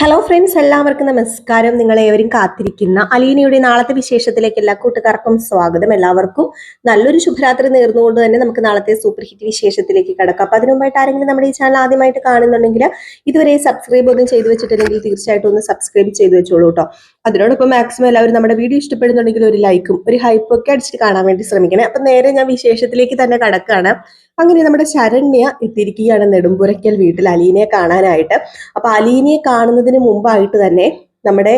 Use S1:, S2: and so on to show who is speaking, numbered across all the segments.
S1: Hello friends, എല്ലാവർക്കും നമസ്കാരം. നിങ്ങളേവരും കാത്തിരിക്കുന്ന അലീനയുടെ നാളത്തെ വിശേഷത്തിലേക്ക് എല്ലാ കൂട്ടുകാർക്കും സ്വാഗതം. എല്ലാവർക്കും നല്ലൊരു ശുഭരാത്രി നേർന്നുകൊണ്ട് തന്നെ നമുക്ക് നാളത്തെ സൂപ്പർ ഹിറ്റ് വിശേഷത്തിലേക്ക് കടക്കാം. അപ്പൊ അതിനുമുമ്പായിട്ട് ആരെങ്കിലും നമ്മുടെ ഈ ചാനൽ ആദ്യമായിട്ട് കാണുന്നുണ്ടെങ്കിൽ ഇതുവരെ സബ്സ്ക്രൈബ് ഒന്നും ചെയ്തു വെച്ചിട്ടില്ലെങ്കിൽ തീർച്ചയായിട്ടും ഒന്ന് സബ്സ്ക്രൈബ് ചെയ്ത് വെച്ചോളൂ കേട്ടോ. അതിനോടൊപ്പം മാക്സിമം എല്ലാവരും നമ്മുടെ വീഡിയോ ഇഷ്ടപ്പെടുന്നുണ്ടെങ്കിൽ ഒരു ലൈക്കും ഒരു ഹൈപ്പും ഒക്കെ അടിച്ചിട്ട് കാണാൻ വേണ്ടി ശ്രമിക്കണേ. അപ്പൊ നേരെ ഞാൻ വിശേഷത്തിലേക്ക് തന്നെ കടക്കാണ്. അങ്ങനെ നമ്മുടെ ശരണ്യ എത്തിയിരിക്കുകയാണ് നെടുമ്പുരയ്ക്കൽ വീട്ടിൽ അലീനയെ കാണാനായിട്ട്. അപ്പൊ അലീനയെ കാണുന്നതിന് മുമ്പായിട്ട് തന്നെ നമ്മുടെ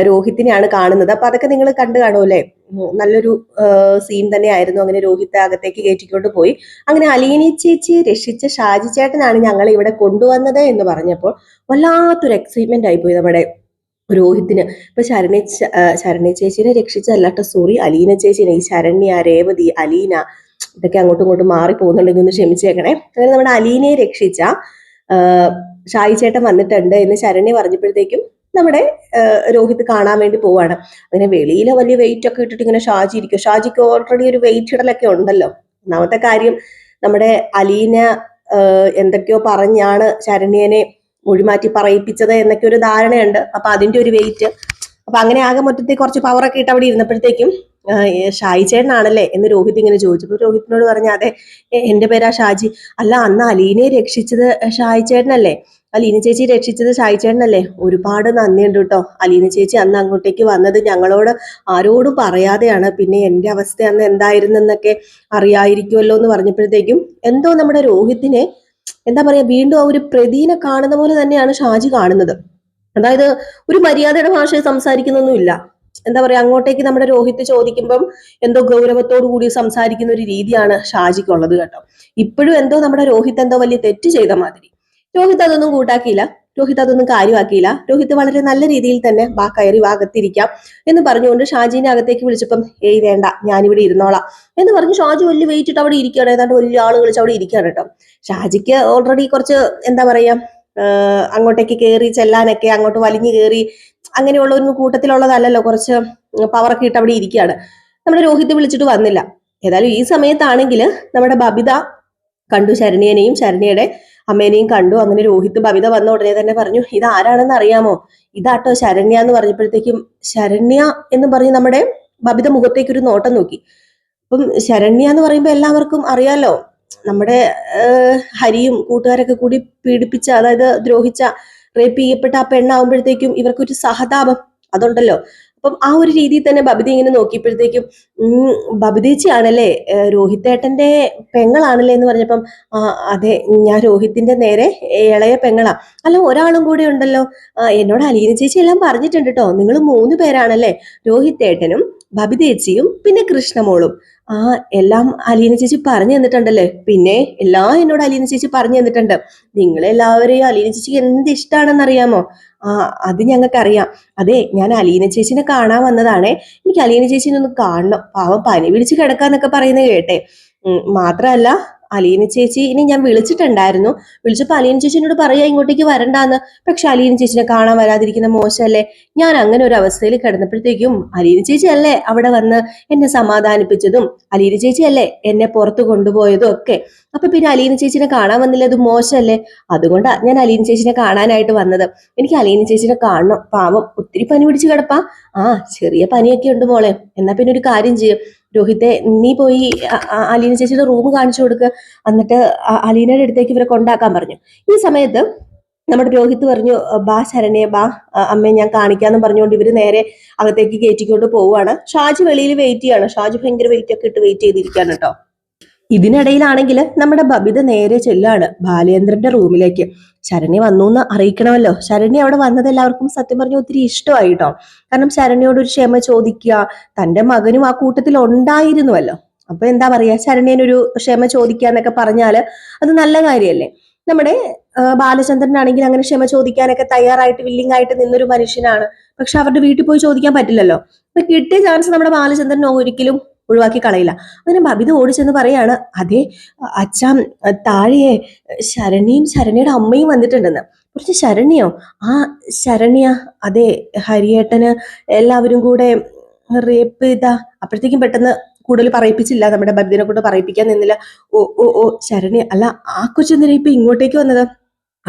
S1: രോഹിത്തിനെയാണ് കാണുന്നത്. അപ്പൊ അതൊക്കെ നിങ്ങൾ കണ്ടു കാണുമല്ലേ. നല്ലൊരു സീൻ തന്നെയായിരുന്നു. അങ്ങനെ രോഹിത്തെ അകത്തേക്ക് കയറ്റിക്കൊണ്ട് പോയി. അങ്ങനെ അലീനി ചേച്ചിയെ രക്ഷിച്ച ഷാജി ചേട്ടനാണ് ഞങ്ങളെ ഇവിടെ കൊണ്ടുവന്നത് എന്ന് പറഞ്ഞപ്പോൾ വല്ലാത്തൊരു എക്സൈറ്റ്മെന്റ് ആയിപ്പോയി നമ്മുടെ രോഹിത്തിന്. ഇപ്പൊ ശരണ്യ ചേച്ചിനെ രക്ഷിച്ചല്ലാട്ടോ, സോറി, അലീന ചേച്ചിനെ. ഈ ശരണ്യ, രേവതി, അലീന ഇതൊക്കെ അങ്ങോട്ടും ഇങ്ങോട്ടും മാറി പോകുന്നുണ്ടെങ്കിൽ ഒന്ന് ക്ഷമിച്ചേക്കണേ. അങ്ങനെ നമ്മുടെ അലീനയെ രക്ഷിച്ച ഷായി ചേട്ടൻ വന്നിട്ടുണ്ട് എന്ന് ശരണ്യ പറഞ്ഞപ്പോഴത്തേക്കും നമ്മുടെ രോഹിത് കാണാൻ വേണ്ടി പോവാണ്. അങ്ങനെ വെളിയിലെ വലിയ വെയിറ്റ് ഒക്കെ ഇട്ടിട്ട് ഇങ്ങനെ ഷാജി ഇരിക്കും. ഷാജിക്ക് ഓൾറെഡി ഒരു വെയിറ്റ് ഇടലൊക്കെ ഉണ്ടല്ലോ. ഒന്നാമത്തെ കാര്യം, നമ്മുടെ അലീന എന്തൊക്കെയോ പറഞ്ഞാണ് ശരണ്യനെ മൊഴിമാറ്റി പറയിപ്പിച്ചത് എന്നൊക്കെ ഒരു ധാരണയുണ്ട്. അപ്പൊ അതിന്റെ ഒരു വെയിറ്റ്, അപ്പൊ അങ്ങനെ ആകെ മൊത്തത്തിൽ കുറച്ച് പവറൊക്കെ ഇട്ട് അവിടെ ഇരുന്നപ്പോഴത്തേക്കും ഷായി ചേട്ടനാണല്ലേ എന്ന് രോഹിത് ഇങ്ങനെ ചോദിച്ചപ്പോൾ രോഹിത്തിനോട് പറഞ്ഞ, അതെ, എന്റെ പേരാ ഷാജി. അല്ല, അന്ന് അലീനയെ രക്ഷിച്ചത് ഷായി ചേട്ടനല്ലേ? അലീന ചേച്ചി രക്ഷിച്ചത് ഷായി ചേട്ടനല്ലേ? ഒരുപാട് നന്ദിയുണ്ട് കേട്ടോ. അലീന ചേച്ചി അന്ന് അങ്ങോട്ടേക്ക് വന്നത് ഞങ്ങളോട് ആരോടും പറയാതെയാണ്. പിന്നെ എന്റെ അവസ്ഥ അന്ന് എന്തായിരുന്നെന്നൊക്കെ അറിയായിരിക്കുമല്ലോ എന്ന് പറഞ്ഞപ്പോഴത്തേക്കും എന്തോ നമ്മുടെ രോഹിത്തിനെ എന്താ പറയാ, വീണ്ടും ആ ഒരു പ്രതിനെ കാണുന്ന പോലെ തന്നെയാണ് ഷാജി കാണുന്നത്. അതായത് ഒരു മര്യാദയുടെ ഭാഷയിൽ സംസാരിക്കുന്നൊന്നുമില്ല. എന്താ പറയാ, അങ്ങോട്ടേക്ക് നമ്മുടെ രോഹിത് ചോദിക്കുമ്പം എന്തോ ഗൗരവത്തോടു കൂടി സംസാരിക്കുന്ന ഒരു രീതിയാണ് ഷാജിക്കുള്ളത് കേട്ടോ. ഇപ്പോഴും എന്തോ നമ്മുടെ രോഹിത് എന്തോ വലിയ തെറ്റ് ചെയ്ത മാതിരി. രോഹിത് അതൊന്നും കൂട്ടാക്കിയില്ല. രോഹിത് അതൊന്നും കാര്യമാക്കിയില്ല. രോഹിത് വളരെ നല്ല രീതിയിൽ തന്നെ കയറി അകത്തിരിക്കാം എന്ന് പറഞ്ഞുകൊണ്ട് ഷാജിനെ അകത്തേക്ക് വിളിച്ചപ്പം, ഏയ് വേണ്ട, ഞാനിവിടെ ഇരുന്നോളാം എന്ന് പറഞ്ഞു. ഷാജി വലിയ വെയിറ്റ് ഇട്ട് അവിടെ ഇരിക്കുകയാണ്. ഏതാണ്ട് വലിയ ആള് വിളിച്ച് അവിടെ ഇരിക്കുകയാണ് കേട്ടോ. ഷാജിക്ക് ഓൾറെഡി കുറച്ച് എന്താ പറയാ, അങ്ങോട്ടേക്ക് കയറി ചെല്ലാനൊക്കെ, അങ്ങോട്ട് വലിഞ്ഞു കയറി അങ്ങനെയുള്ള ഒരു കൂട്ടത്തിലുള്ളതല്ലല്ലോ. കുറച്ച് പവറൊക്കെ ഇട്ട് അവിടെ ഇരിക്കുകയാണ്. നമ്മുടെ രോഹിത് വിളിച്ചിട്ട് വന്നില്ല. ഏതായാലും ഈ സമയത്താണെങ്കിൽ നമ്മുടെ ബബിത കണ്ടു ശരണ്യനെയും ശരണ്യയുടെ അമ്മേനെയും കണ്ടു. അങ്ങനെ രോഹിത് ബബിത വന്ന ഉടനെ തന്നെ പറഞ്ഞു, ഇത് ആരാണെന്ന് അറിയാമോ? ഇതാട്ടോ ശരണ്യ എന്ന് പറഞ്ഞപ്പോഴത്തേക്കും ശരണ്യ എന്ന് പറഞ്ഞ് നമ്മുടെ ബബിത മുഖത്തേക്ക് ഒരു നോട്ടം നോക്കി. അപ്പം ശരണ്യ എന്ന് പറയുമ്പോൾ എല്ലാവർക്കും അറിയാലോ, നമ്മുടെ ഹരിയും കൂട്ടുകാരൊക്കെ കൂടി പീഡിപ്പിച്ച, അതായത് ദ്രോഹിച്ച, റേപ്പ് ചെയ്യപ്പെട്ട ആ പെണ്ണാവുമ്പോഴത്തേക്കും ഇവർക്കൊരു സഹതാപം അതുണ്ടല്ലോ. അപ്പം ആ ഒരു രീതിയിൽ തന്നെ ബബിത ഇങ്ങനെ നോക്കിയപ്പോഴത്തേക്കും ബബിതേച്ചിയാണല്ലേ രോഹിത്തേട്ടന്റെ പെങ്ങളാണല്ലേ എന്ന് പറഞ്ഞപ്പം, അതെ, ഞാൻ രോഹിത്തിന്റെ നേരെ ഇളയ പെങ്ങളാ. അല്ല, ഒരാളും കൂടെ ഉണ്ടല്ലോ. എന്നോട് അലീന ചേച്ചി എല്ലാം പറഞ്ഞിട്ടുണ്ട് കേട്ടോ. നിങ്ങൾ 3 പേരാണല്ലേ, രോഹിത്തേട്ടനും ബബിതേച്ചിയും പിന്നെ കൃഷ്ണമോളും. എല്ലാം അലീന ചേച്ചി പറഞ്ഞു തന്നിട്ടുണ്ടല്ലേ? പിന്നെ എല്ലാം എന്നോട് അലീന ചേച്ചി പറഞ്ഞു തന്നിട്ടുണ്ട്. നിങ്ങളെല്ലാവരെയും അലീന ചേച്ചിക്ക് എന്ത് ഇഷ്ടമാണെന്ന് അറിയാമോ? അത് ഞങ്ങൾക്കറിയാം. അതെ, ഞാൻ അലീന ചേച്ചിനെ കാണാൻ വന്നതാണേ. എനിക്ക് അലീന ചേച്ചിനെ ഒന്ന് കാണണം. പാവം പനി പിടിച്ച് കിടക്കാന്നൊക്കെ പറയുന്നത് കേട്ടെ. മാത്രമല്ല, അലീന ചേച്ചി ഇനി ഞാൻ വിളിച്ചിട്ടുണ്ടായിരുന്നു. വിളിച്ചപ്പോൾ അലീന ചേച്ചിനോട് പറയാ ഇങ്ങോട്ടേക്ക് വരണ്ടാന്ന്. പക്ഷെ അലീന ചേച്ചിനെ കാണാൻ വരാതിരിക്കുന്ന മോശമല്ലേ? ഞാൻ അങ്ങനെ ഒരു അവസ്ഥയിൽ കിടന്നപ്പോഴത്തേക്കും അലീന ചേച്ചി അല്ലേ അവിടെ വന്ന് എന്നെ സമാധാനിപ്പിച്ചതും, അലീന ചേച്ചി അല്ലേ എന്നെ പുറത്ത് കൊണ്ടുപോയതും ഒക്കെ. അപ്പൊ പിന്നെ അലീന ചേച്ചിനെ കാണാൻ വന്നില്ല, അത് മോശമല്ലേ? അതുകൊണ്ടാ ഞാൻ അലീന ചേച്ചിനെ കാണാനായിട്ട് വന്നത്. എനിക്ക് അലീന ചേച്ചിനെ കാണണം. പാവം ഒത്തിരി പനി പിടിച്ച് കിടപ്പാ. ചെറിയ പനിയൊക്കെ ഉണ്ട് മോളെ. എന്നാ പിന്നെ ഒരു കാര്യം ചെയ്യും രോഹിത്തെ, നീ പോയി അലീന ചേച്ചിയുടെ റൂം കാണിച്ചു കൊടുക്കുക. എന്നിട്ട് അലീനയുടെ അടുത്തേക്ക് ഇവരെ കൊണ്ടാക്കാൻ പറഞ്ഞു. ഈ സമയത്ത് നമ്മുടെ രോഹിത് പറഞ്ഞു, ബാ ശരണ്യ, ബാ അമ്മയെ ഞാൻ കാണിക്കാന്ന് പറഞ്ഞുകൊണ്ട് ഇവര് നേരെ അകത്തേക്ക് കയറ്റിക്കൊണ്ട് പോവുകയാണ്. ഷാജി വെളിയിൽ വെയിറ്റ് ചെയ്യാണ്. ഷാജി ഭയങ്കര വെയിറ്റ് ഒക്കെ ഇട്ട് വെയിറ്റ് ചെയ്തിരിക്കുകയാണ് കേട്ടോ. ഇതിനിടയിലാണെങ്കിൽ നമ്മുടെ ബബിത നേരെ ചെല്ലാണ് ബാലേന്ദ്രന്റെ റൂമിലേക്ക്. ശരണ്യ വന്നു എന്ന് അറിയിക്കണമല്ലോ. ശരണ്യ അവിടെ വന്നത് എല്ലാവർക്കും സത്യം പറഞ്ഞ ഒത്തിരി ഇഷ്ടമായി കേട്ടോ. കാരണം ശരണ്യോട് ഒരു ക്ഷമ ചോദിക്കുക, തന്റെ മകനും ആ കൂട്ടത്തിൽ ഉണ്ടായിരുന്നുവല്ലോ. അപ്പൊ എന്താ പറയാ, ശരണ്യനൊരു ക്ഷമ ചോദിക്കുക എന്നൊക്കെ പറഞ്ഞാല് അത് നല്ല കാര്യമല്ലേ? നമ്മുടെ ബാലചന്ദ്രനാണെങ്കിൽ അങ്ങനെ ക്ഷമ ചോദിക്കാനൊക്കെ തയ്യാറായിട്ട് വില്ലിംഗ് ആയിട്ട് നിന്നൊരു മനുഷ്യനാണ്. പക്ഷെ അവരുടെ വീട്ടിൽ പോയി ചോദിക്കാൻ പറ്റില്ലല്ലോ. അപ്പൊ കിട്ടിയ ചാൻസ് നമ്മുടെ ബാലചന്ദ്രൻ ഒരിക്കലും ഒഴിവാക്കി കളയില്ല. അങ്ങനെ ബബിത ഓടിച്ചെന്ന് പറയാണ്, അതെ അച്ഛാ, താഴെ ശരണ്യയും ശരണ്യയുടെ അമ്മയും വന്നിട്ടുണ്ടെന്ന്. കുറച്ച് ശരണ്യോ? ശരണ്യ, അതെ, ഹരിയേട്ടന് എല്ലാവരും കൂടെ റേപ്പ് ചെയ്താ. അപ്പോഴത്തേക്കും പെട്ടെന്ന് കൂടുതൽ പറയിപ്പിച്ചില്ല, നമ്മുടെ ബബിതിനെ കൊണ്ട് പറയിപ്പിക്കാൻ നിന്നില്ല. ഓ ഓ ഓ ശരണ്യ, അല്ല, ആ കൊച്ചെന്തിനാ ഇപ്പൊ ഇങ്ങോട്ടേക്ക് വന്നത്?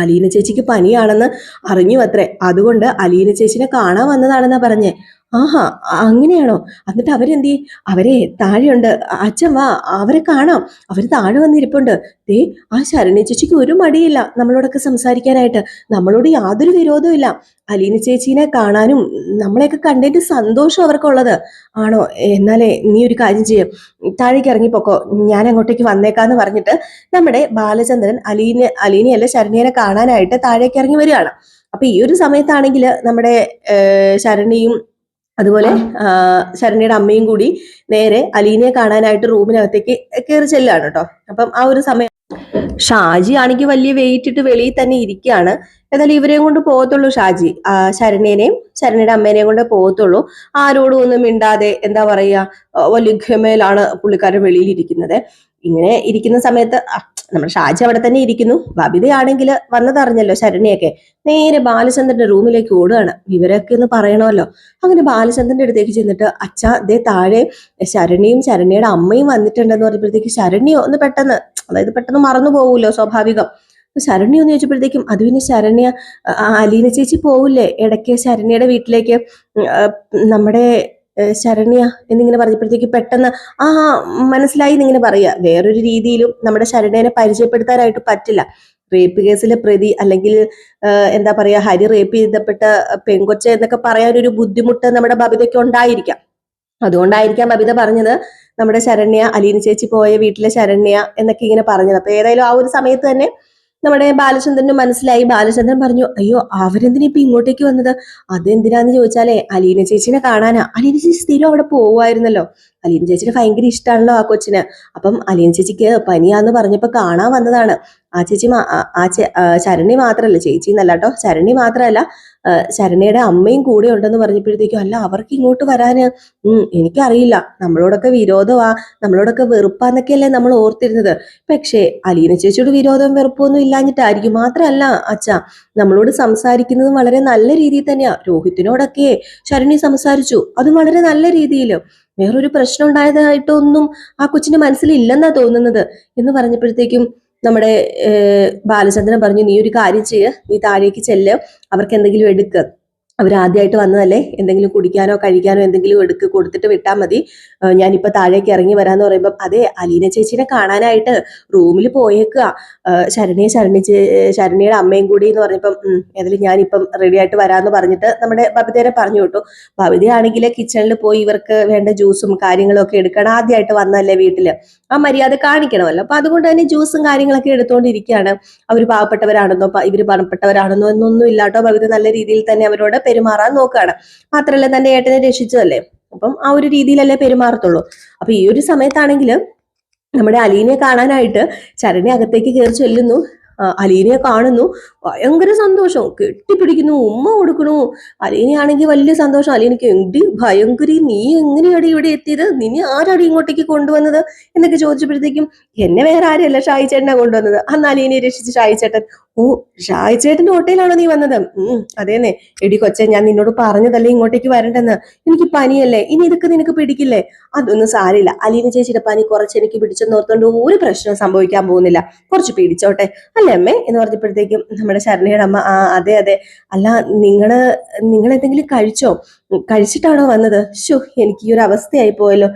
S1: അലീന ചേച്ചിക്ക് പനിയാണെന്ന് അറിഞ്ഞു അത്രേ. അതുകൊണ്ട് അലീന ചേച്ചിനെ കാണാൻ വന്നതാണെന്നാ പറഞ്ഞേ. ആഹാ, അങ്ങനെയാണോ? എന്നിട്ട് അവരെന്തി? അവരെ താഴെയുണ്ട്. അച്ഛൻ വാ, അവരെ കാണാം. അവര് താഴെ വന്നിരിപ്പുണ്ട്. ദേ, ആ ശരണ്യ ചേച്ചിക്ക് ഒരു മടിയില്ല നമ്മളോടൊക്കെ സംസാരിക്കാനായിട്ട്. നമ്മളോട് യാതൊരു വിരോധവും ഇല്ല. അലീന ചേച്ചീനെ കാണാനും നമ്മളെയൊക്കെ കണ്ടതിന്റെ സന്തോഷം അവർക്കുള്ളത്. ആണോ? എന്നാലേ നീ ഒരു കാര്യം ചെയ്യും, താഴേക്ക് ഇറങ്ങിപ്പോക്കോ, ഞാൻ അങ്ങോട്ടേക്ക് വന്നേക്കാന്ന് പറഞ്ഞിട്ട് നമ്മുടെ ബാലചന്ദ്രൻ അലീനയല്ല ശരണ്യനെ കാണാനായിട്ട് താഴേക്ക് ഇറങ്ങി വരികയാണ്. അപ്പൊ ഈ ഒരു സമയത്താണെങ്കിൽ നമ്മുടെ ശരണ്യയും അതുപോലെ ശരണ്യയുടെ അമ്മയും കൂടി നേരെ അലീനയെ കാണാനായിട്ട് റൂമിനകത്തേക്ക് കയറി ചെല്ലുകയാണ് കേട്ടോ. അപ്പം ആ ഒരു സമയം ഷാജി ആണെങ്കിൽ വലിയ വെയിറ്റ് ഇട്ട് വെളിയിൽ തന്നെ ഇരിക്കുകയാണ്. എന്നാലും ഇവരെയും കൊണ്ട് പോകത്തുള്ളൂ ഷാജി. ശരണ്യനെയും ശരണ്യയുടെ അമ്മേനെയും കൊണ്ട് പോകത്തുള്ളൂ. ആരോടും ഒന്നും മിണ്ടാതെ, എന്താ പറയാ, വലിയ ഘമയിലാണ് പുള്ളിക്കാരൻ വെളിയിൽ ഇരിക്കുന്നത്. ഇങ്ങനെ ഇരിക്കുന്ന സമയത്ത് നമ്മുടെ ഷാജി അവിടെ തന്നെ ഇരിക്കുന്നു. ബബിതയാണെങ്കിൽ വന്നതറിഞ്ഞല്ലോ ശരണ്യൊക്കെ, നേരെ ബാലചന്ദ്രന്റെ റൂമിലേക്ക് ഓടുകയാണ്. ഇവരൊക്കെ ഒന്ന് പറയണമല്ലോ. അങ്ങനെ ബാലചന്ദ്രന്റെ അടുത്തേക്ക് ചെന്നിട്ട്, അച്ഛാ ദേ താഴെ ശരണ്യയും ശരണ്യയുടെ അമ്മയും വന്നിട്ടുണ്ടെന്ന് പറഞ്ഞപ്പോഴത്തേക്ക് ശരണ്യോ ഒന്ന് പെട്ടെന്ന്, അതായത് പെട്ടെന്ന് മറന്നു പോകൂല്ലോ, സ്വാഭാവികം. ശരണ്യ ഒന്ന് ചോദിച്ചപ്പോഴത്തേക്കും, അത് പിന്നെ ശരണ്യ അലീന ചേച്ചി പോവില്ലേ ഇടയ്ക്ക് ശരണ്യയുടെ വീട്ടിലേക്ക്, നമ്മുടെ ശരണ്യ എന്നിങ്ങനെ പറഞ്ഞപ്പോഴത്തേക്ക് പെട്ടെന്ന് ആ മനസ്സിലായി എന്നിങ്ങനെ പറയുക. വേറൊരു രീതിയിലും നമ്മുടെ ശരണ്യനെ പരിചയപ്പെടുത്താനായിട്ട് പറ്റില്ല. റേപ്പ് കേസിലെ പ്രതി, അല്ലെങ്കിൽ എന്താ പറയാ, ഹരി റേപ്പ് ചെയ്തപ്പെട്ട പെങ്കൊച്ച എന്നൊക്കെ പറയാനൊരു ബുദ്ധിമുട്ട് നമ്മുടെ ബബിതയ്ക്ക് ഉണ്ടായിരിക്കാം. അതുകൊണ്ടായിരിക്കാം ബബിത പറഞ്ഞത് നമ്മുടെ ശരണ്യ, അലീന ചേച്ചി പോയ വീട്ടിലെ ശരണ്യ എന്നൊക്കെ ഇങ്ങനെ പറഞ്ഞത്. അപ്പൊ ഏതായാലും ആ ഒരു സമയത്ത് തന്നെ നമ്മുടെ ബാലചന്ദ്രന് മനസ്സിലായി. ബാലചന്ദ്രൻ പറഞ്ഞു, അയ്യോ അവരെന്തിനാ ഇപ്പൊ ഇങ്ങോട്ടേക്ക് വന്നത്? അതെന്തിനാന്ന് ചോദിച്ചാലേ അലീന ചേച്ചിനെ കാണാനാ. അലീന ചേച്ചി സ്ഥിരം അവിടെ പോവായിരുന്നല്ലോ. അലീന ചേച്ചിന് ഭയങ്കര ഇഷ്ടമാണല്ലോ ആ കൊച്ചിന്. അപ്പം അലീന ചേച്ചിക്ക് പനിയാന്ന് പറഞ്ഞപ്പോ കാണാൻ വന്നതാണ്. ആ ചേച്ചി ശരണ്യ മാത്രല്ല, ചേച്ചി എന്നല്ല കേട്ടോ, ശരണ്യ മാത്രമല്ല, ശരണ്യയുടെ അമ്മയും കൂടെ ഉണ്ടെന്ന് പറഞ്ഞപ്പോഴത്തേക്കും, അല്ല അവർക്ക് ഇങ്ങോട്ട് വരാന് എനിക്കറിയില്ല, നമ്മളോടൊക്കെ വിരോധമാ, നമ്മളോടൊക്കെ വെറുപ്പാന്നൊക്കെയല്ലേ നമ്മൾ ഓർത്തിരുന്നത്. പക്ഷേ അലീന ചേച്ചിയോട് വിരോധവും വെറുപ്പൊന്നും ഇല്ലാഞ്ഞിട്ടായിരിക്കും. മാത്രമല്ല അച്ഛ, നമ്മളോട് സംസാരിക്കുന്നതും വളരെ നല്ല രീതിയിൽ തന്നെയാ. രോഹിത്തിനോടൊക്കെ ശരണ്യ സംസാരിച്ചു, അതും വളരെ നല്ല രീതിയിലും. വേറൊരു പ്രശ്നം ഉണ്ടായതായിട്ടൊന്നും ആ കൊച്ചിന്റെ മനസ്സിൽ ഇല്ലെന്നാ തോന്നുന്നത് എന്ന് പറഞ്ഞപ്പോഴത്തേക്കും നമ്മുടെ ബാലചന്ദ്രൻ പറഞ്ഞു, നീ ഒരു കാര്യം ചെയ്യ്, നീ താഴേക്ക് ചെല്ല്, അവർക്ക് എന്തെങ്കിലും എടുക്ക്, അവരാദ്യമായിട്ട് വന്നതല്ലേ, എന്തെങ്കിലും കുടിക്കാനോ കഴിക്കാനോ എന്തെങ്കിലും കൊടുത്തിട്ട് വിട്ടാൽ മതി, ഞാനിപ്പോ താഴേക്ക് ഇറങ്ങി വരാന്ന് പറയുമ്പം, അതെ അലീന ചേച്ചിനെ കാണാനായിട്ട് റൂമിൽ പോയേക്കുക ശരണ്യയുടെ അമ്മയും കൂടി എന്ന് പറഞ്ഞപ്പം, ഏതായാലും ഞാനിപ്പം റെഡി ആയിട്ട് വരാന്ന് പറഞ്ഞിട്ട് നമ്മുടെ ബബിതേനെ പറഞ്ഞു വിട്ടു. ബബിതയാണെങ്കിൽ കിച്ചണിൽ പോയി ഇവർക്ക് വേണ്ട ജ്യൂസും കാര്യങ്ങളും ഒക്കെ എടുക്കണം. ആദ്യമായിട്ട് വന്നല്ലേ വീട്ടില്, ആ മര്യാദ കാണിക്കണമല്ലോ. അപ്പൊ അതുകൊണ്ട് തന്നെ ജ്യൂസും കാര്യങ്ങളൊക്കെ എടുത്തുകൊണ്ടിരിക്കുകയാണ്. അവർ പാവപ്പെട്ടവരാണെന്നോ ഇവര് പണപ്പെട്ടവരാണെന്നോ എന്നൊന്നും ഇല്ലാട്ടോ. ബബിത നല്ല രീതിയിൽ തന്നെ അവരോട് പെരുമാറാൻ നോക്കുകയാണ്. മാത്രമല്ല തന്റെ ഏട്ടനെ രക്ഷിച്ചതല്ലേ, അപ്പം ആ ഒരു രീതിയിലല്ലേ പെരുമാറത്തുള്ളൂ. അപ്പൊ ഈ ഒരു സമയത്താണെങ്കിൽ നമ്മുടെ അലീനയെ കാണാനായിട്ട് ശരണ്യ അകത്തേക്ക് കയറി ചെല്ലുന്നു. അലീനയെ കാണുന്നു, ഭയങ്കര സന്തോഷം, കെട്ടിപ്പിടിക്കുന്നു, ഉമ്മ കൊടുക്കണു. അലീനയാണെങ്കിൽ വലിയ സന്തോഷം. അലീനയ്ക്ക് എന്ത് ഭയങ്കരി, നീ എങ്ങനെയാടി ഇവിടെ എത്തിയത്, നിന്നെ ആരാടി ഇങ്ങോട്ടേക്ക് കൊണ്ടുവന്നത് എന്നൊക്കെ ചോദിച്ചപ്പോഴത്തേക്കും, എന്നെ വേറെ ആരെയല്ല ഷായി ചേട്ടനാ കൊണ്ടുവന്നത്. അന്ന് അലീനയെ രക്ഷിച്ച് ഷായി ചേട്ടൻ. ഓ, ഷായി ചേട്ടന്റെ ഹോട്ടലിലാണോ നീ വന്നത്? അതേന്നെ. എടി കൊച്ചെ, ഞാൻ നിന്നോട് പറഞ്ഞതല്ലേ ഇങ്ങോട്ടേക്ക് വരണ്ടെന്ന്, എനിക്ക് പനിയല്ലേ, ഇനി ഇതൊക്കെ നിനക്ക് പിടിക്കില്ലേ? അതൊന്നും സാരില്ല, അലീന ചേച്ചിയുടെ പനി കുറച്ച് എനിക്ക് പിടിച്ചെന്നോർത്തോണ്ട് ഒരു പ്രശ്നം സംഭവിക്കാൻ പോകുന്നില്ല, കുറച്ച് പിടിച്ചോട്ടെ അല്ലേ അമ്മേ എന്ന് പറഞ്ഞപ്പോഴത്തേക്കും നമ്മുടെ ശരണ്യയുടെ അമ്മ, അതെ അതെ, അല്ല നിങ്ങൾ എന്തെങ്കിലും കഴിച്ചിട്ടാണോ വന്നത്? എനിക്ക് ഈ ഒരു അവസ്ഥയായി പോയല്ലോ,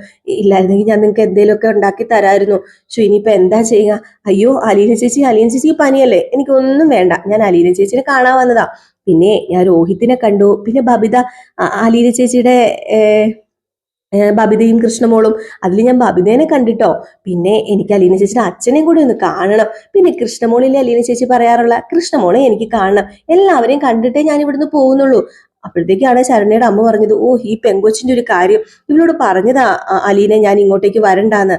S1: ഇല്ലായിരുന്നെങ്കിൽ ഞാൻ നിങ്ങൾക്ക് എന്തെങ്കിലുമൊക്കെ ഉണ്ടാക്കി തരായിരുന്നു. ഇനിയിപ്പോ എന്താ ചെയ്യുക? അയ്യോ അലീന ചേച്ചിക്ക് പനിയല്ലേ, എനിക്കൊന്നും വേണ്ട, ഞാൻ അലീന ചേച്ചിനെ കാണാൻ വന്നതാ. പിന്നെ ഞാൻ രോഹിത്തിനെ കണ്ടു, പിന്നെ ബബിത അലീന ചേച്ചിയുടെ ബബിതയും കൃഷ്ണമോളും, അതിൽ ഞാൻ ബബിതേനെ കണ്ടിട്ടോ. പിന്നെ എനിക്ക് അലീന ചേച്ചിയുടെ അച്ഛനെയും കൂടി ഒന്ന് കാണണം. പിന്നെ കൃഷ്ണമോളിലെ അലീന ചേച്ചി പറയാറുള്ള കൃഷ്ണമോളെ എനിക്ക് കാണണം. എല്ലാവരെയും കണ്ടിട്ടേ ഞാൻ ഇവിടുന്ന് പോകുന്നുള്ളൂ. അപ്പോഴത്തേക്കാണ് ശരണ്യയുടെ അമ്മ പറഞ്ഞത്, ഓ ഈ പെങ്കൊച്ചിന്റെ ഒരു കാര്യം ഇവളോട് പറഞ്ഞതാ അലീനെ, ഞാൻ ഇങ്ങോട്ടേക്ക് വരണ്ടാന്ന്.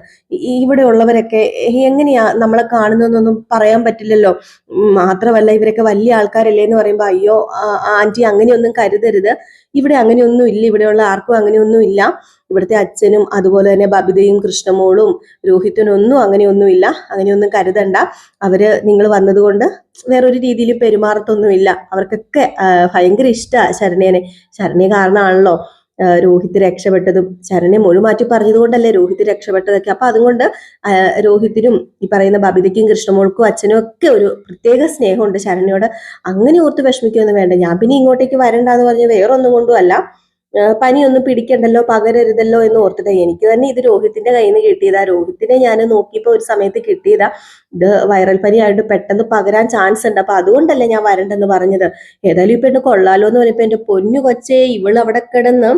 S1: ഇവിടെ ഉള്ളവരൊക്കെ എങ്ങനെയാ നമ്മളെ കാണുന്നതെന്നൊന്നും പറയാൻ പറ്റില്ലല്ലോ. മാത്രമല്ല ഇവരൊക്കെ വലിയ ആൾക്കാരല്ലേ എന്ന് പറയുമ്പോ, അയ്യോ ആന്റി അങ്ങനെയൊന്നും കരുതരുത്, ഇവിടെ അങ്ങനെയൊന്നും ഇല്ല, ഇവിടെയുള്ള ആർക്കും അങ്ങനെയൊന്നും ഇല്ല. ഇവിടുത്തെ അച്ഛനും അതുപോലെ തന്നെ ബബിതയും കൃഷ്ണമോളും രോഹിത്തിനൊന്നും അങ്ങനെയൊന്നുമില്ല, അങ്ങനെയൊന്നും കരുതണ്ട. അവര് നിങ്ങൾ വന്നതുകൊണ്ട് വേറൊരു രീതിയിൽ പെരുമാറത്തൊന്നുമില്ല. അവർക്കൊക്കെ ഭയങ്കര ഇഷ്ടമാണ് ശരണ്യനെ. ശരണ്യ കാരണമാണല്ലോ രോഹിത് രക്ഷപ്പെട്ടതും ശരണ്യ മൊഴിമാറ്റി പറഞ്ഞതുകൊണ്ടല്ലേ രോഹിത് രക്ഷപ്പെട്ടതൊക്കെ. അപ്പൊ അതുകൊണ്ട് രോഹിത്തിനും ഈ പറയുന്ന ബബിതയ്ക്കും കൃഷ്ണമോൾക്കും അച്ഛനും ഒക്കെ ഒരു പ്രത്യേക സ്നേഹമുണ്ട് ശരണ്യോട്. അങ്ങനെ ഓർത്ത് വിഷമിക്കൊന്നും വേണ്ട. ഞാൻ പിന്നെ ഇങ്ങോട്ടേക്ക് വരണ്ടെന്ന് പറഞ്ഞ വേറൊന്നും കൊണ്ടും അല്ല, പനിയൊന്നും പിടിക്കണ്ടല്ലോ, പകരരുതല്ലോ എന്ന് ഓർത്തിട്ടാ. എനിക്ക് തന്നെ ഇത് രോഹിത്തിന്റെ കയ്യിൽ നിന്ന് കിട്ടിയതാ. രോഹിത്തിനെ ഞാൻ നോക്കിയപ്പോ ഒരു സമയത്ത് കിട്ടിയതാ. ഇത് വൈറൽ പനിയായിട്ട് പെട്ടെന്ന് പകരാൻ ചാൻസ് ഉണ്ട്, അപ്പൊ അതുകൊണ്ടല്ലേ ഞാൻ വരണ്ടെന്ന് പറഞ്ഞത്. ഏതായാലും ഇപ്പൊ എന്നെ കൊള്ളാലോ എന്ന് പറഞ്ഞപ്പോ എന്റെ പൊന്നു കൊച്ചേ, ഇവള് അവിടെ കിടന്ന്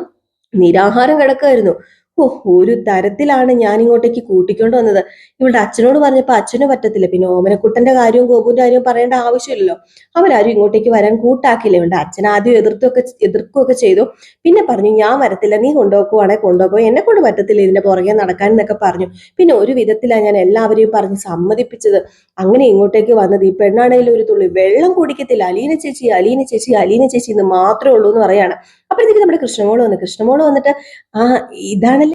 S1: നിരാഹാരം കിടക്കുമായിരുന്നു. ഓ, ഒരു തരത്തിലാണ് ഞാൻ ഇങ്ങോട്ടേക്ക് കൂട്ടിക്കൊണ്ട് വന്നത്. ഇവളുടെ അച്ഛനോട് പറഞ്ഞപ്പോ അച്ഛനും പറ്റത്തില്ല. പിന്നെ ഓമനക്കുട്ടന്റെ കാര്യവും ഗോപുവിന്റെ കാര്യവും പറയേണ്ട ആവശ്യമില്ലല്ലോ. അവരാരും ഇങ്ങോട്ടേക്ക് വരാൻ കൂട്ടാക്കില്ല. ഇവളുടെ അച്ഛൻ ആദ്യം എതിർക്കുകയൊക്കെ ചെയ്തു. പിന്നെ പറഞ്ഞു ഞാൻ വരത്തില്ല, നീ കൊണ്ടുപോക്കുവാണെങ്കിൽ കൊണ്ടുപോക്കോ, എന്നെ കൊണ്ട് പറ്റത്തില്ല ഇതിന്റെ പുറകെ നടക്കാൻ എന്നൊക്കെ പറഞ്ഞു. പിന്നെ ഒരു വിധത്തിലാണ് ഞാൻ എല്ലാവരെയും പറഞ്ഞ് സമ്മതിപ്പിച്ചത്. അങ്ങനെ ഇങ്ങോട്ടേക്ക് വന്നത്. ഈ പെണ്ണാണെങ്കിലും ഒരു തുള്ളി വെള്ളം കുടിക്കത്തില്ല. അലീന ചേച്ചി, അലീന ചേച്ചി, അലീന ചേച്ചി എന്ന് മാത്രമേ ഉള്ളൂ എന്ന് പറയാണ്. അപ്പോഴത്തേക്ക് നമ്മുടെ കൃഷ്ണമോള് വന്നിട്ട് ആ ഇതാണല്ലേ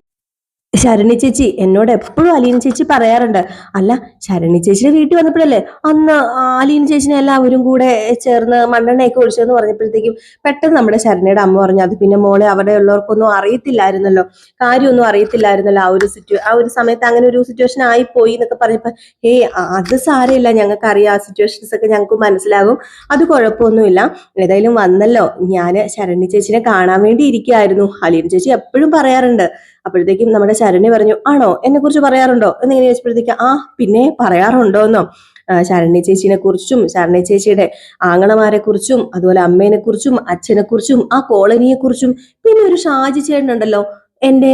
S1: ശരണി ചേച്ചി. എന്നോട് എപ്പോഴും അലീന ചേച്ചി പറയാറുണ്ട്, അല്ല ശരണി ചേച്ചിയുടെ വീട്ടിൽ വന്നപ്പോഴല്ലേ അന്ന് അലീന ചേച്ചിനെ എല്ലാവരും കൂടെ ചേർന്ന് മണ്ണെണ്ണയൊക്കെ ഒഴിച്ചെന്ന് പറഞ്ഞപ്പോഴത്തേക്കും പെട്ടെന്ന് നമ്മുടെ ശരണയുടെ അമ്മ പറഞ്ഞു, അത് പിന്നെ മോളെ അവിടെ ഉള്ളവർക്കൊന്നും അറിയത്തില്ലായിരുന്നല്ലോ, കാര്യമൊന്നും അറിയത്തില്ലായിരുന്നല്ലോ, ആ ഒരു സമയത്ത് അങ്ങനെ ഒരു സിറ്റുവേഷൻ ആയിപ്പോയി എന്നൊക്കെ പറഞ്ഞപ്പോ അത് സാരമില്ല, ഞങ്ങൾക്ക് അറിയാം, ആ സിറ്റുവേഷൻസ് ഒക്കെ ഞങ്ങൾക്ക് മനസ്സിലാകും, അത് കുഴപ്പമൊന്നുമില്ല, ഏതായാലും വന്നല്ലോ, ഞാൻ ശരണി ചേച്ചിനെ കാണാൻ വേണ്ടി ഇരിക്കുകയായിരുന്നു, അലീന ചേച്ചി എപ്പോഴും പറയാറുണ്ട്. അപ്പോഴത്തേക്കും നമ്മുടെ ശരണ്യ പറഞ്ഞു, ആണോ, എന്നെ കുറിച്ച് പറയാറുണ്ടോ എന്നിങ്ങനെ ചോദിച്ചപ്പോഴത്തേക്ക് പിന്നെ പറയാറുണ്ടോന്നോ, ശരണ്യ ചേച്ചിനെ കുറിച്ചും ശരണ്യ ചേച്ചിയുടെ ആങ്ങളമാരെ കുറിച്ചും അതുപോലെ അമ്മേനെ കുറിച്ചും അച്ഛനെ കുറിച്ചും ആ കോളനിയെ കുറിച്ചും പിന്നെ ഒരു ഷാജി ചേട്ടനുണ്ടല്ലോ എന്റെ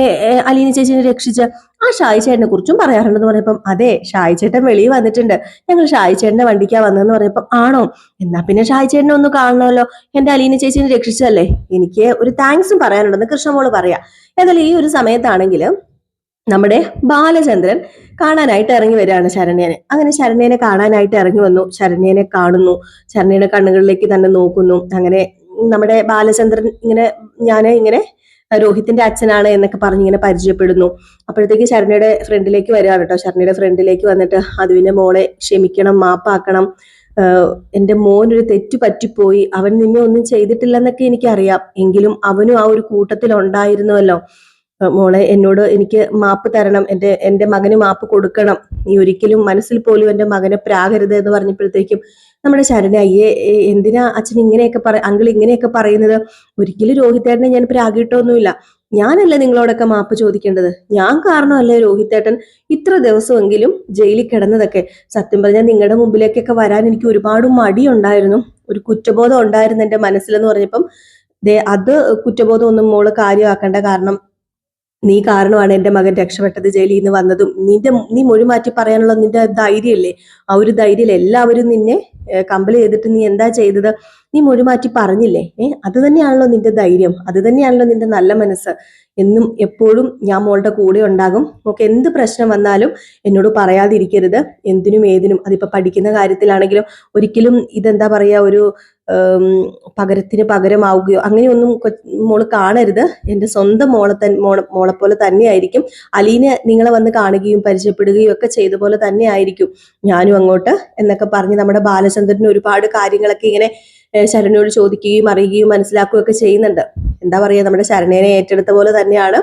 S1: അലീന ചേച്ചിനെ രക്ഷിച്ച്, ആ ഷായി ചേട്ടനെ കുറിച്ചും പറയാറുണ്ടെന്ന് പറഞ്ഞപ്പം അതെ, ഷായി ചേട്ടൻ വെളിയിൽ വന്നിട്ടുണ്ട്, ഞങ്ങൾ ഷായി ചേട്ടന്റെ വണ്ടിക്കാ വന്നതെന്ന് പറഞ്ഞപ്പം ആണോ, എന്നാ പിന്നെ ഷായി ചേട്ടനെ ഒന്ന് കാണണമല്ലോ, എന്റെ അലീന ചേച്ചിനെ രക്ഷിച്ചല്ലേ, എനിക്ക് ഒരു താങ്ക്സും പറയാനുണ്ടെന്ന് കൃഷ്ണമോള് പറയാ. എന്നാലും ഈ ഒരു സമയത്താണെങ്കിൽ നമ്മുടെ ബാലചന്ദ്രൻ കാണാനായിട്ട് ഇറങ്ങി വരികയാണ് ശരണ്യനെ. അങ്ങനെ ശരണ്യനെ കാണാനായിട്ട് ഇറങ്ങി വന്നു. ശരണ്യനെ കാണുന്നു, ശരണ്യയുടെ കണ്ണുകളിലേക്ക് തന്നെ നോക്കുന്നു. അങ്ങനെ നമ്മുടെ ബാലചന്ദ്രൻ ഇങ്ങനെ രോഹിത്തിന്റെ അച്ഛനാണ് എന്നൊക്കെ പറഞ്ഞ് ഇങ്ങനെ പരിചയപ്പെടുന്നു. അപ്പോഴത്തേക്ക് ശരണ്യയുടെ ഫ്രണ്ടിലേക്ക് വരികയാണ് കേട്ടോ. ശരണ്യയുടെ ഫ്രണ്ടിലേക്ക് വന്നിട്ട് അതുവിന്റെ മോളെ ക്ഷമിക്കണം, മാപ്പാക്കണം, എന്റെ മോനൊരു തെറ്റ് പറ്റിപ്പോയി, അവൻ നിന്നെ ഒന്നും ചെയ്തിട്ടില്ലെന്നൊക്കെ എനിക്കറിയാം, എങ്കിലും അവനും ആ ഒരു കൂട്ടത്തിൽ ഉണ്ടായിരുന്നുവല്ലോ, മോളെ എനിക്ക് മാപ്പ് തരണം, എന്റെ മകന് മാപ്പ് കൊടുക്കണം, നീ ഒരിക്കലും മനസ്സിൽ പോലും എന്റെ മകനെ പ്രാകരുത് എന്ന് പറഞ്ഞപ്പോഴത്തേക്കും നമ്മുടെ ശരണ്യ എന്തിനാ അച്ഛൻ ഇങ്ങനെയൊക്കെ അങ്കിൾ ഇങ്ങനെയൊക്കെ പറയുന്നത്, ഒരിക്കലും രോഹിത്തേട്ടനെ ഞാൻ പ്രാഗിട്ടൊന്നുമില്ല, ഞാനല്ലേ നിങ്ങളോടൊക്കെ മാപ്പ് ചോദിക്കേണ്ടത്, ഞാൻ കാരണമല്ലേ രോഹിത്തേട്ടൻ ഇത്ര ദിവസമെങ്കിലും ജയിലിൽ കിടന്നതൊക്കെ, സത്യം പറഞ്ഞാൽ നിങ്ങളുടെ മുമ്പിലേക്കൊക്കെ വരാൻ എനിക്ക് ഒരുപാട് മടിയുണ്ടായിരുന്നു, ഒരു കുറ്റബോധം ഉണ്ടായിരുന്നു എന്റെ മനസ്സിലെന്ന് പറഞ്ഞപ്പം അത് കുറ്റബോധം ഒന്നും മോള് കാര്യമാക്കേണ്ട, കാരണം നീ കാരണമാണ് എന്റെ മകൻ രക്ഷപ്പെട്ടത്, ജയിലിൽ നിന്ന് വന്നതും, നീ മൊഴി മാറ്റി പറയാനുള്ള നിന്റെ ധൈര്യല്ലേ, ആ ഒരു ധൈര്യം എല്ലാവരും നിന്നെ കമ്പൽ ചെയ്തിട്ട് നീ എന്താ ചെയ്തത്, നീ മൊഴി മാറ്റി പറഞ്ഞില്ലേ, അത് തന്നെയാണല്ലോ നിന്റെ ധൈര്യം, അത് തന്നെയാണല്ലോ നിന്റെ നല്ല മനസ്സ്, എന്നും എപ്പോഴും ഞാൻ മോളുടെ കൂടെ ഉണ്ടാകും, നമുക്ക് എന്ത് പ്രശ്നം വന്നാലും എന്നോട് പറയാതിരിക്കരുത്, എന്തിനും ഏതിനും, അതിപ്പോ പഠിക്കുന്ന കാര്യത്തിലാണെങ്കിലും ഒരിക്കലും ഇതെന്താ പറയാ ഒരു പകരത്തിന് പകരമാവുകയോ അങ്ങനെയൊന്നും മോള് കാണരുത്, എന്റെ സ്വന്തം മോളെ പോലെ തന്നെയായിരിക്കും, അലീന നിങ്ങളെ വന്ന് കാണുകയും പരിചയപ്പെടുകയും ഒക്കെ ചെയ്ത പോലെ തന്നെ ആയിരിക്കും ഞാനും അങ്ങോട്ട് എന്നൊക്കെ പറഞ്ഞ് നമ്മുടെ ബാലചന്ദ്രന് ഒരുപാട് കാര്യങ്ങളൊക്കെ ഇങ്ങനെ ശരണ്യോട് ചോദിക്കുകയും അറിയുകയും മനസ്സിലാക്കുകയും ഒക്കെ ചെയ്യുന്നുണ്ട്. എന്താ പറയാ, നമ്മുടെ ശരണ്യനെ ഏറ്റെടുത്ത പോലെ തന്നെയാണ്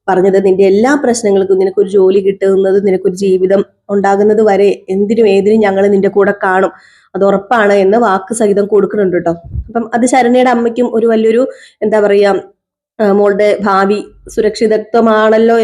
S1: പറഞ്ഞത്, നിന്റെ എല്ലാ പ്രശ്നങ്ങൾക്കും, നിനക്കൊരു ജോലി കിട്ടുന്നത്, നിനക്കൊരു ജീവിതം ഉണ്ടാകുന്നത് വരെ എന്തിനും ഏതിനും ഞങ്ങൾ നിന്റെ കൂടെ കാണും, അത് ഉറപ്പാണ് എന്ന് വാക്ക് സഹിതം കൊടുക്കുന്നുണ്ട് കേട്ടോ. അപ്പം അത് ശരണ്യയുടെ അമ്മയ്ക്കും ഒരു വലിയൊരു എന്താ പറയാ, മോളുടെ ഭാവി സുരക്ഷിതത്വമാണല്ലോ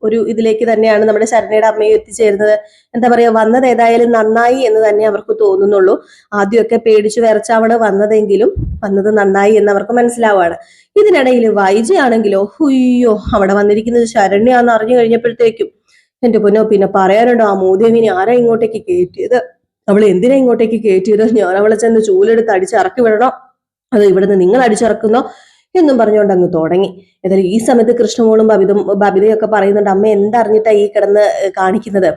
S1: ഒരു ഇതിലേക്ക് തന്നെയാണ് നമ്മുടെ ശരണ്യയുടെ അമ്മയെ എത്തിച്ചേരുന്നത്. എന്താ പറയാ, വന്നത് ഏതായാലും നന്നായി എന്ന് തന്നെ അവർക്ക് തോന്നുന്നുള്ളൂ. ആദ്യമൊക്കെ പേടിച്ചു വിറച്ചാവണ് വന്നതെങ്കിലും വന്നത് നന്നായി എന്ന് അവർക്ക് മനസ്സിലാവാണ്. ഇതിനിടയിൽ വൈജയാണെങ്കിലോ, ഹുയ്യോ, അവിടെ വന്നിരിക്കുന്നത് ശരണ്യാന്ന് അറിഞ്ഞു കഴിഞ്ഞപ്പോഴത്തേക്കും എന്റെ പൊന്നോ, പിന്നെ പറയാനുണ്ടോ, ആ മൂദേവിനെ ആരാ ഇങ്ങോട്ടേക്ക് കയറ്റിയത്, അവൾ എന്തിനാ ഇങ്ങോട്ടേക്ക് കയറ്റിയത്, ഞാൻ അവളെ ചെന്ന് ചൂലെടുത്ത് അടിച്ചിറക്കി വിടണോ, അത് ഇവിടുന്ന് നിങ്ങൾ അടിച്ചിറക്കുന്നോ എന്നും പറഞ്ഞുകൊണ്ട് അങ്ങ് തുടങ്ങി. ഏതായാലും ഈ സമയത്ത് കൃഷ്ണമോളും ബബിതയൊക്കെ പറയുന്നുണ്ട്, അമ്മ എന്തറിഞ്ഞിട്ടാ ഈ കിടന്ന് കാണിക്കുന്നത്,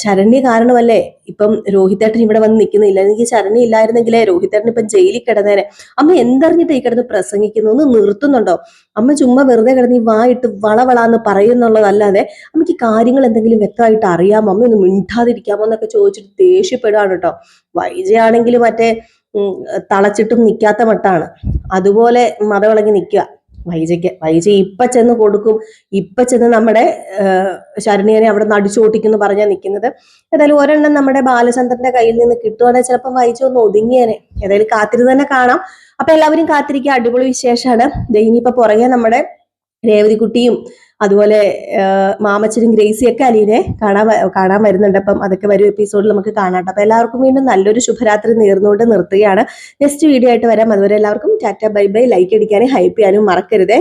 S1: ശരണ്യ കാരണമല്ലേ ഇപ്പം രോഹിത്തേട്ടൻ ഇവിടെ വന്ന് നിൽക്കുന്നില്ല, എനിക്ക് ശരണ്യ ഇല്ലായിരുന്നെങ്കിലേ രോഹിത്തേട്ടൻ ഇപ്പം ജയിലിൽ കിടന്നേനെ, അമ്മ എന്തറിഞ്ഞിട്ട് ഈ കിടന്ന് പ്രസംഗിക്കുന്നു, ഒന്ന് നിർത്തുന്നുണ്ടോ, അമ്മ ചുമ്മാ വെറുതെ കിടന്ന് ഈ വായിട്ട് വളവളാന്ന് പറയുന്നുള്ളതല്ലാതെ അമ്മയ്ക്ക് കാര്യങ്ങൾ എന്തെങ്കിലും വ്യക്തമായിട്ട് അറിയാമോ, അമ്മ ഒന്ന് മിണ്ടാതിരിക്കാമോ എന്നൊക്കെ ചോദിച്ചിട്ട് ദേഷ്യപ്പെടുകയാണ് കേട്ടോ. വൈജയാണെങ്കിൽ മറ്റേ തളച്ചിട്ടും നിൽക്കാത്ത മട്ടാണ്, അതുപോലെ മതവിളങ്ങി നിൽക്കുക. വൈജ ഇപ്പൊ ചെന്ന് കൊടുക്കും, ഇപ്പൊ ചെന്ന് നമ്മുടെ ശരണ്യനെ അവിടെ നിന്ന് അടിച്ചോട്ടിക്കുന്നു പറഞ്ഞാൽ നിൽക്കുന്നത്. ഏതായാലും ഒരെണ്ണം നമ്മുടെ ബാലചന്ദ്രന്റെ കയ്യിൽ നിന്ന് കിട്ടുവാണെങ്കിൽ ചിലപ്പോൾ വൈജ ഒന്ന് ഒതുങ്ങിയേനെ. ഏതായാലും കാത്തിരുന്ന് തന്നെ കാണാം. അപ്പൊ എല്ലാവരും കാത്തിരിക്കുക, അടിപൊളി വിശേഷമാണ്. ഇനിയിപ്പൊ പുറകെ നമ്മുടെ രേവതിക്കുട്ടിയും അതുപോലെ മാമച്ചനും ഗ്രേസിയും ഒക്കെ അലീനെ കാണാൻ വരുന്നുണ്ട്. അപ്പം അതൊക്കെ വരും എപ്പിസോഡിൽ നമുക്ക് കാണാം. അപ്പൊ എല്ലാവർക്കും വീണ്ടും നല്ലൊരു ശുഭരാത്രി നേർന്നുകൊണ്ട് നിർത്തുകയാണ്. നെക്സ്റ്റ് വീഡിയോ ആയിട്ട് വരാം. അതുവരെ എല്ലാവർക്കും ടാറ്റ ബൈ ബൈ. ലൈക്ക് അടിക്കാനും ഹൈപ്പ് ചെയ്യാനും മറക്കരുതേ.